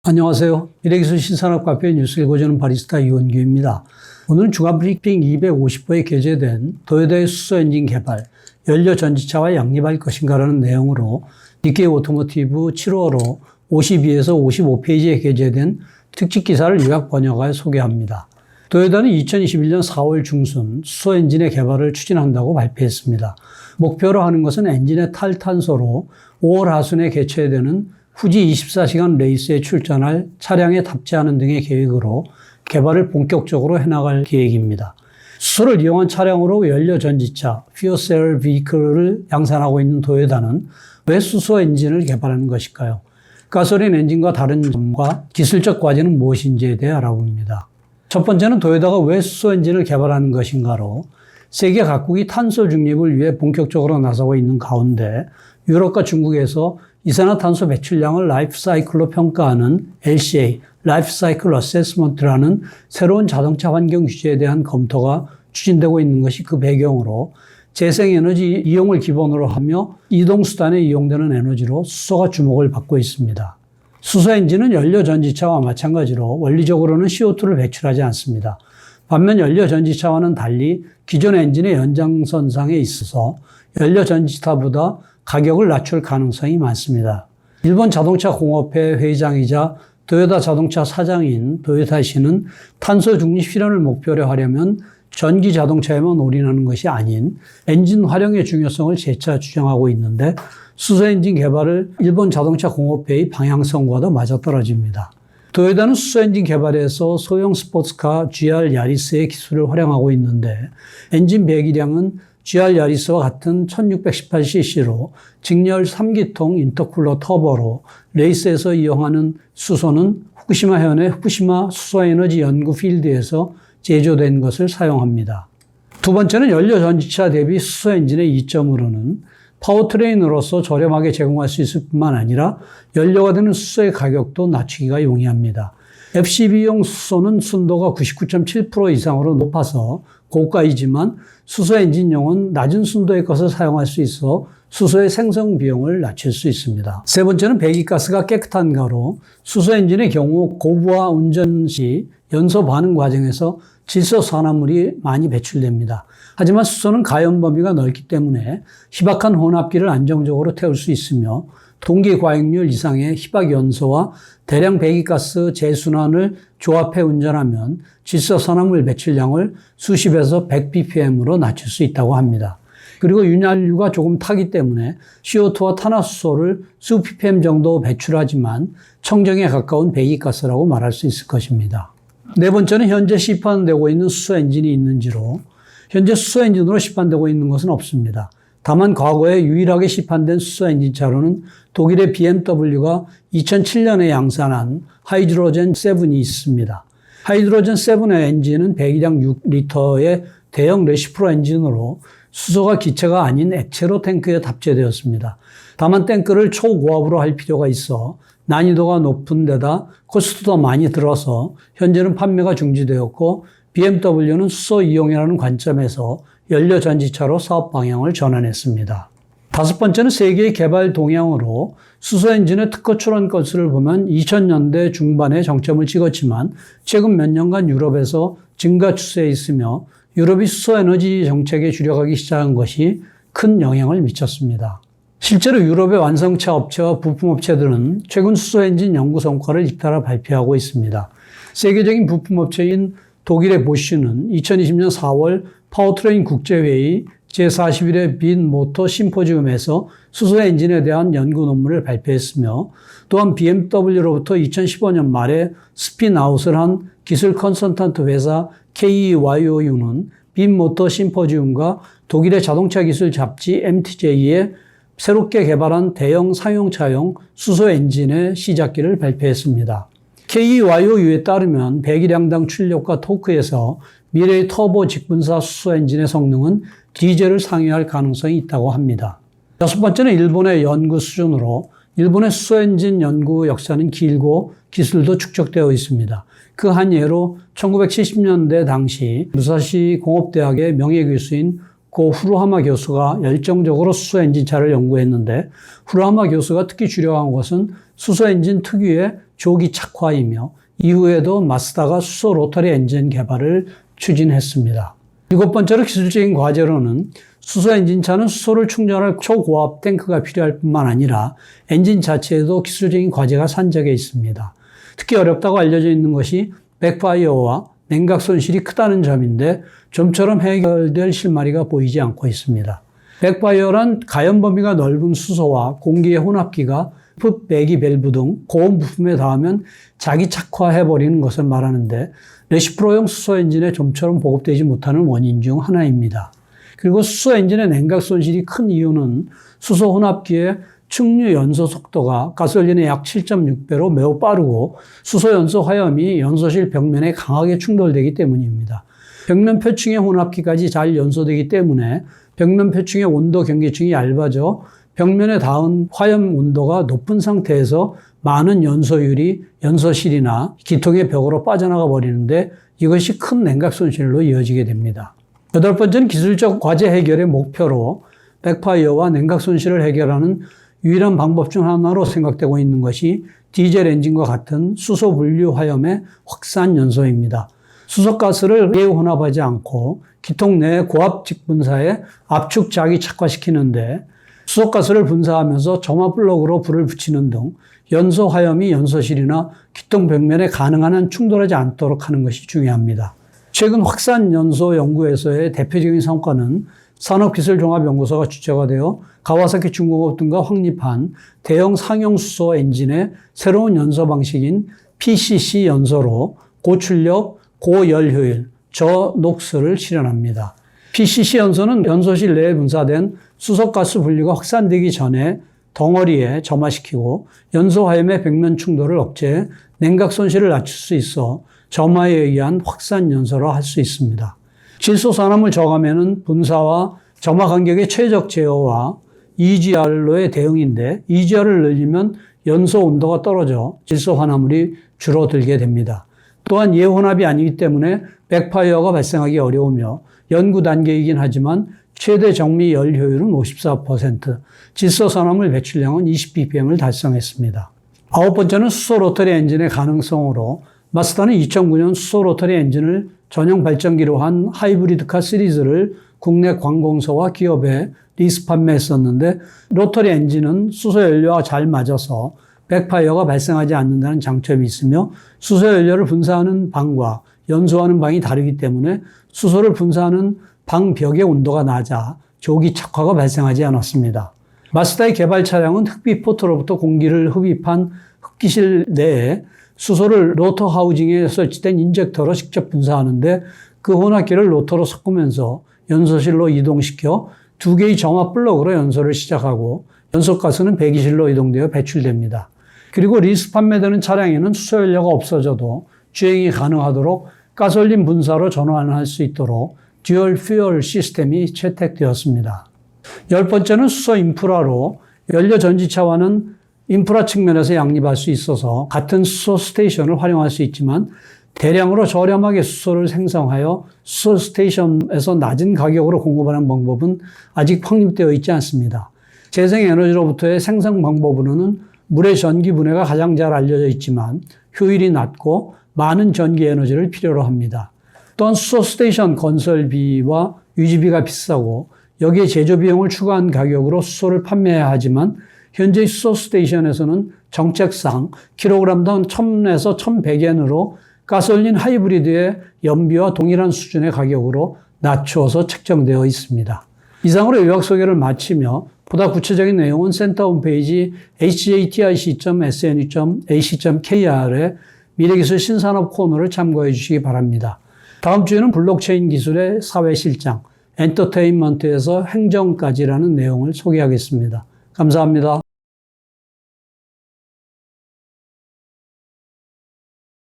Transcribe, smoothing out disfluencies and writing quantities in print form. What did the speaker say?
안녕하세요. 미래기술 신산업카페 뉴스 읽어주는 바리스타 이원규입니다. 오늘은 주간 브리핑 250호에 게재된 도요타의 수소엔진 개발, 연료 전지차와 양립할 것인가라는 내용으로 니케이 오토모티브 7월호 52에서 55페이지에 게재된 특집 기사를 요약 번역하여 소개합니다. 도요타는 2021년 4월 중순 수소엔진의 개발을 추진한다고 발표했습니다. 목표로 하는 것은 엔진의 탈탄소로 5월 하순에 개최되는 후지 24시간 레이스에 출전할 차량에 탑재하는 등의 계획으로 개발을 본격적으로 해나갈 계획입니다. 수소를 이용한 차량으로 연료 전지차, fuel cell vehicle를 양산하고 있는 도요타는 왜 수소 엔진을 개발하는 것일까요? 가솔린 엔진과 다른 점과 기술적 과제는 무엇인지에 대해 알아봅니다. 첫 번째는 도요타가 왜 수소 엔진을 개발하는 것인가로 세계 각국이 탄소 중립을 위해 본격적으로 나서고 있는 가운데 유럽과 중국에서 이산화탄소 배출량을 라이프 사이클로 평가하는 LCA, 라이프 사이클 어세스먼트라는 새로운 자동차 환경 규제에 대한 검토가 추진되고 있는 것이 그 배경으로 재생에너지 이용을 기본으로 하며 이동수단에 이용되는 에너지로 수소가 주목을 받고 있습니다. 수소 엔진은 연료 전지차와 마찬가지로 원리적으로는 CO2를 배출하지 않습니다. 반면 연료 전지차와는 달리 기존 엔진의 연장선상에 있어서 연료 전지차보다 가격을 낮출 가능성이 많습니다. 일본 자동차 공업회 회장이자 도요타 자동차 사장인 도요타시는 탄소 중립 실현을 목표로 하려면 전기 자동차에만 올인하는 것이 아닌 엔진 활용의 중요성을 재차 주장하고 있는데 수소 엔진 개발을 일본 자동차 공업회의 방향성과도 맞아떨어집니다. 도요타는 수소 엔진 개발에서 소형 스포츠카 GR 야리스의 기술을 활용하고 있는데 엔진 배기량은 GR 야리스와 같은 1618cc로 직렬 3기통 인터쿨러 터보로 레이스에서 이용하는 수소는 후쿠시마 현의 후쿠시마 수소에너지 연구 필드에서 제조된 것을 사용합니다. 두 번째는 연료 전지차 대비 수소 엔진의 이점으로는 파워트레인으로서 저렴하게 제공할 수 있을 뿐만 아니라 연료가 되는 수소의 가격도 낮추기가 용이합니다. FCV용 수소는 순도가 99.7% 이상으로 높아서 고가이지만 수소 엔진용은 낮은 순도의 것을 사용할 수 있어 수소의 생성 비용을 낮출 수 있습니다. 세 번째는 배기가스가 깨끗한가로 수소 엔진의 경우 고부하 운전 시 연소 반응 과정에서 질소산화물이 많이 배출됩니다. 하지만 수소는 가연 범위가 넓기 때문에 희박한 혼합기를 안정적으로 태울 수 있으며 동기 과익률 이상의 희박 연소와 대량 배기가스 재순환을 조합해 운전하면 질소산화물 배출량을 수십에서 100ppm으로 낮출 수 있다고 합니다. 그리고 윤활유가 조금 타기 때문에 CO2와 탄화수소를 수 ppm 정도 배출하지만 청정에 가까운 배기가스라고 말할 수 있을 것입니다. 네 번째는 현재 시판되고 있는 수소 엔진이 있는지로 현재 수소 엔진으로 시판되고 있는 것은 없습니다. 다만 과거에 유일하게 시판된 수소 엔진차로는 독일의 BMW가 2007년에 양산한 하이드로젠 7이 있습니다. 하이드로젠 7의 엔진은 배기량 6리터의 대형 레시프로 엔진으로 수소가 기체가 아닌 액체로 탱크에 탑재되었습니다. 다만 탱크를 초고압으로 할 필요가 있어 난이도가 높은 데다 코스트도 많이 들어서 현재는 판매가 중지되었고 BMW는 수소 이용이라는 관점에서 연료 전지차로 사업 방향을 전환했습니다. 다섯 번째는 세계의 개발 동향으로 수소 엔진의 특허 출원 건수를 보면 2000년대 중반에 정점을 찍었지만 최근 몇 년간 유럽에서 증가 추세에 있으며 유럽이 수소 에너지 정책에 주력하기 시작한 것이 큰 영향을 미쳤습니다. 실제로 유럽의 완성차 업체와 부품업체들은 최근 수소 엔진 연구 성과를 잇따라 발표하고 있습니다. 세계적인 부품업체인 독일의 보쉬는 2020년 4월 파워트레인 국제회의 제41회 빈 모터 심포지움에서 수소 엔진에 대한 연구 논문을 발표했으며 또한 BMW로부터 2015년 말에 스핀아웃을 한 기술 컨설턴트 회사 KEYOU는 빈 모터 심포지움과 독일의 자동차 기술 잡지 MTJ에 새롭게 개발한 대형 상용차용 수소 엔진의 시작기를 발표했습니다. KEYOU에 따르면 배기량당 출력과 토크에서 미래의 터보 직분사 수소 엔진의 성능은 디젤을 상회할 가능성이 있다고 합니다. 여섯 번째는 일본의 연구 수준으로 일본의 수소 엔진 연구 역사는 길고 기술도 축적되어 있습니다. 그 한 예로 1970년대 당시 무사시 공업대학의 명예교수인 고 후루하마 교수가 열정적으로 수소 엔진차를 연구했는데 후루하마 교수가 특히 주력한 것은 수소 엔진 특유의 조기 착화이며 이후에도 마쓰다가 수소 로터리 엔진 개발을 추진했습니다. 7번째로 기술적인 과제로는 수소 엔진차는 수소를 충전할 초고압 탱크가 필요할 뿐만 아니라 엔진 자체에도 기술적인 과제가 산적해 있습니다. 특히 어렵다고 알려져 있는 것이 백파이어와 냉각 손실이 크다는 점인데 좀처럼 해결될 실마리가 보이지 않고 있습니다. 백파이어란 가연 범위가 넓은 수소와 공기의 혼합기가 풋, 배기, 밸브 등 고온 부품에 닿으면 자기 착화해버리는 것을 말하는데 레시프로용 수소 엔진에 좀처럼 보급되지 못하는 원인 중 하나입니다. 그리고 수소 엔진의 냉각 손실이 큰 이유는 수소 혼합기의 측류 연소 속도가 가솔린의 약 7.6배로 매우 빠르고 수소 연소 화염이 연소실 벽면에 강하게 충돌되기 때문입니다. 벽면 표층의 혼합기까지 잘 연소되기 때문에 벽면 표층의 온도 경계층이 얇아져 벽면에 닿은 화염 온도가 높은 상태에서 많은 연소율이 연소실이나 기통의 벽으로 빠져나가 버리는데 이것이 큰 냉각 손실로 이어지게 됩니다. 8번째는 기술적 과제 해결의 목표로 백파이어와 냉각 손실을 해결하는 유일한 방법 중 하나로 생각되고 있는 것이 디젤 엔진과 같은 수소 분류 화염의 확산 연소입니다. 수소가스를 예혼합하지 않고 기통 내 고압직 분사에 압축 자기 착화시키는데 수소가스를 분사하면서 점화 플러그로 불을 붙이는 등 연소 화염이 연소실이나 기통 벽면에 가능한 한 충돌하지 않도록 하는 것이 중요합니다. 최근 확산 연소 연구에서의 대표적인 성과는 산업기술종합연구소가 주체가 되어 가와사키 중공업 등과 확립한 대형 상용 수소 엔진의 새로운 연소 방식인 PCC 연소로 고출력, 고열 효율, 저녹스를 실현합니다. PCC 연소는 연소실 내에 분사된 수소가스 분류가 확산되기 전에 덩어리에 점화시키고 연소 화염의 벽면 충돌을 억제해 냉각 손실을 낮출 수 있어 점화에 의한 확산 연소로 할 수 있습니다. 질소산화물 저감에는 분사와 점화 간격의 최적 제어와 EGR로의 대응인데 EGR을 늘리면 연소 온도가 떨어져 질소환화물이 줄어들게 됩니다. 또한 예혼합이 아니기 때문에 백파이어가 발생하기 어려우며 연구 단계이긴 하지만 최대 정미 열 효율은 54%, 질소산화물 배출량은 20ppm을 달성했습니다. 9번째는 수소 로터리 엔진의 가능성으로 마쓰다는 2009년 수소 로터리 엔진을 전용 발전기로 한 하이브리드카 시리즈를 국내 관공서와 기업에 리스 판매했었는데 로터리 엔진은 수소 연료와 잘 맞아서 백파이어가 발생하지 않는다는 장점이 있으며 수소 연료를 분사하는 방과 연소하는 방이 다르기 때문에 수소를 분사하는 방 벽의 온도가 낮아 조기 착화가 발생하지 않았습니다. 마쓰다의 개발 차량은 흡입 포트로부터 공기를 흡입한 흡기실 내에 수소를 로터 하우징에 설치된 인젝터로 직접 분사하는데 그 혼합기를 로터로 섞으면서 연소실로 이동시켜 2개의 점화 플러그로 연소를 시작하고 연소가스는 배기실로 이동되어 배출됩니다. 그리고 리스 판매되는 차량에는 수소연료가 없어져도 주행이 가능하도록 가솔린 분사로 전환할 수 있도록 듀얼 퓨얼 시스템이 채택되었습니다. 10번째는 수소 인프라로 연료 전지차와는 인프라 측면에서 양립할 수 있어서 같은 수소 스테이션을 활용할 수 있지만 대량으로 저렴하게 수소를 생성하여 수소 스테이션에서 낮은 가격으로 공급하는 방법은 아직 확립되어 있지 않습니다. 재생에너지로부터의 생성 방법으로는 물의 전기 분해가 가장 잘 알려져 있지만 효율이 낮고 많은 전기 에너지를 필요로 합니다. 또한 수소 스테이션 건설비와 유지비가 비싸고 여기에 제조 비용을 추가한 가격으로 수소를 판매해야 하지만 현재 수소 스테이션에서는 정책상 킬로그램당 1,000에서 1,100엔으로 가솔린 하이브리드의 연비와 동일한 수준의 가격으로 낮추어서 책정되어 있습니다. 이상으로 요약 소개를 마치며 보다 구체적인 내용은 센터 홈페이지 hjtic.snu.ac.kr의 미래기술 신산업 코너를 참고해 주시기 바랍니다. 다음 주에는 블록체인 기술의 사회실장, 엔터테인먼트에서 행정까지라는 내용을 소개하겠습니다. 감사합니다.